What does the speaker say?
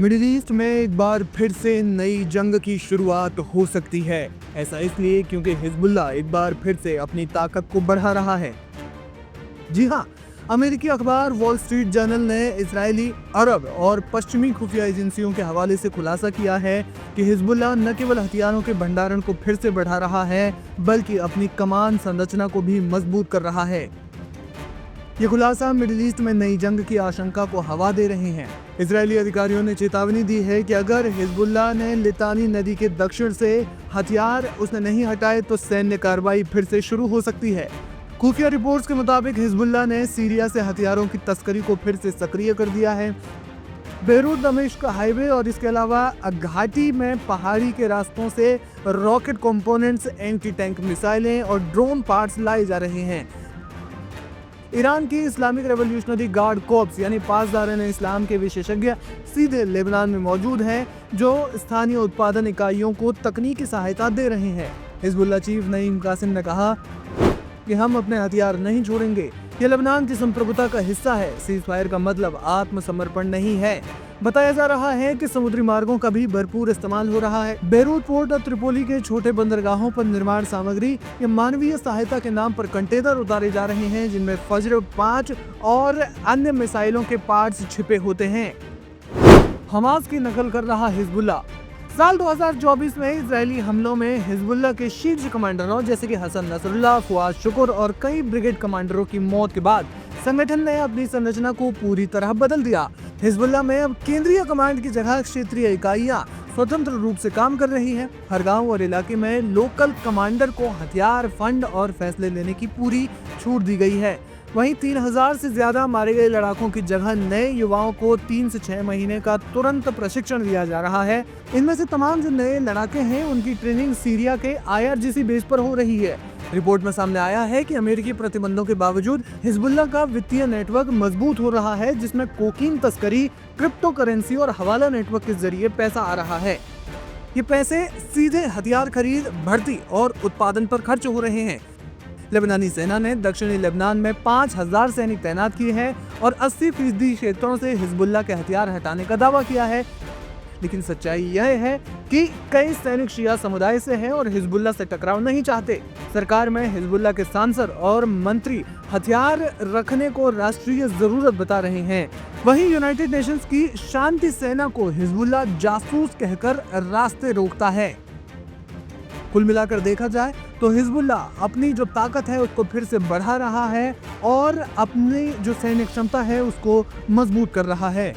Middle east में एक बार फिर से नई जंग की शुरुआत हो सकती है। ऐसा इसलिए क्योंकि हिजबुल्लाह एक बार फिर से अपनी ताकत को बढ़ा रहा है। जी हाँ, अमेरिकी अखबार वॉल स्ट्रीट जर्नल ने इजरायली, अरब और पश्चिमी खुफिया एजेंसियों के हवाले से खुलासा किया है कि हिजबुल्लाह न केवल हथियारों के भंडारण को फिर से बढ़ा रहा है, बल्कि अपनी कमान संरचना को भी मजबूत कर रहा है। ये खुलासा मिडिल ईस्ट में नई जंग की आशंका को हवा दे रहे हैं। इजरायली अधिकारियों ने चेतावनी दी है कि अगर हिजबुल्लाह ने लितानी नदी के दक्षिण से हथियार उसने नहीं हटाए तो सैन्य कार्रवाई फिर से शुरू हो सकती है। खुफिया रिपोर्ट्स के मुताबिक हिजबुल्लाह ने सीरिया से हथियारों की तस्करी को फिर से सक्रिय कर दिया है। बेरूत दमिश्क हाईवे और इसके अलावा घाटी में पहाड़ी के रास्तों से रॉकेट कंपोनेंट्स, एंटी टैंक मिसाइलें और ड्रोन पार्ट्स लाए जा रहे हैं। ईरान की इस्लामिक रेवोल्यूशनरी गार्ड कॉर्प्स यानी पासदारान इस्लाम के विशेषज्ञ सीधे लेबनान में मौजूद हैं, जो स्थानीय उत्पादन इकाइयों को तकनीकी सहायता दे रहे हैं। हिजबुल्लाह चीफ नईम कासिम ने कहा कि हम अपने हथियार नहीं छोड़ेंगे, ये लेबनान की संप्रभुता का हिस्सा है। सीज फायर का मतलब आत्मसमर्पण नहीं है। बताया जा रहा है कि समुद्री मार्गों का भी भरपूर इस्तेमाल हो रहा है। बेरूत पोर्ट और त्रिपोली के छोटे बंदरगाहों पर निर्माण सामग्री या मानवीय सहायता के नाम पर कंटेनर उतारे जा रहे हैं, जिनमें फज्र 5 और अन्य मिसाइलों के पार्ट्स छिपे होते हैं। हमास की नकल कर रहा हिजबुल्लाह। साल 2024 में इजरायली हमलों में हिजबुल्लाह के शीर्ष कमांडरों जैसे कि हसन नसरुल्लाह, फुआद शुक्र और कई ब्रिगेड कमांडरों की मौत के बाद संगठन ने अपनी संरचना को पूरी तरह बदल दिया। हिजबुल्लाह में अब केंद्रीय कमांड की जगह क्षेत्रीय इकाइयां स्वतंत्र रूप से काम कर रही हैं। हर गांव और इलाके में लोकल कमांडर को हथियार, फंड और फैसले लेने की पूरी छूट दी गई है। वहीं 3000 से ज्यादा मारे गए लड़ाकों की जगह नए युवाओं को 3 से 6 महीने का तुरंत प्रशिक्षण दिया जा रहा है। इनमें से तमाम जो नए लड़ाके हैं उनकी ट्रेनिंग सीरिया के IRGC बेस पर हो रही है। रिपोर्ट में सामने आया है कि अमेरिकी प्रतिबंधों के बावजूद हिजबुल्लाह का वित्तीय नेटवर्क मजबूत हो रहा है, जिसमें कोकीन तस्करी, क्रिप्टो करेंसी और हवाला नेटवर्क के जरिए पैसा आ रहा है। ये पैसे सीधे हथियार खरीद, भर्ती और उत्पादन पर खर्च हो रहे हैं। लेबनानी सेना ने दक्षिणी लेबनान में 5000 सैनिक तैनात किए हैं और 80% क्षेत्रों से हिजबुल्लाह के हथियार हटाने का दावा किया है। लेकिन सच्चाई यह है कि कई सैनिक शिया समुदाय से हैं और हिजबुल्लाह से टकराव नहीं चाहते। सरकार में हिजबुल्लाह के सांसद और मंत्री हथियार रखने को राष्ट्रीय जरूरत बता रहे हैं। वहीं यूनाइटेड नेशंस की शांति सेना को हिजबुल्लाह जासूस कहकर रास्ते रोकता है। कुल मिलाकर देखा जाए तो हिजबुल्लाह अपनी जो ताकत है उसको फिर से बढ़ा रहा है और अपनी जो सैनिक क्षमता है उसको मजबूत कर रहा है।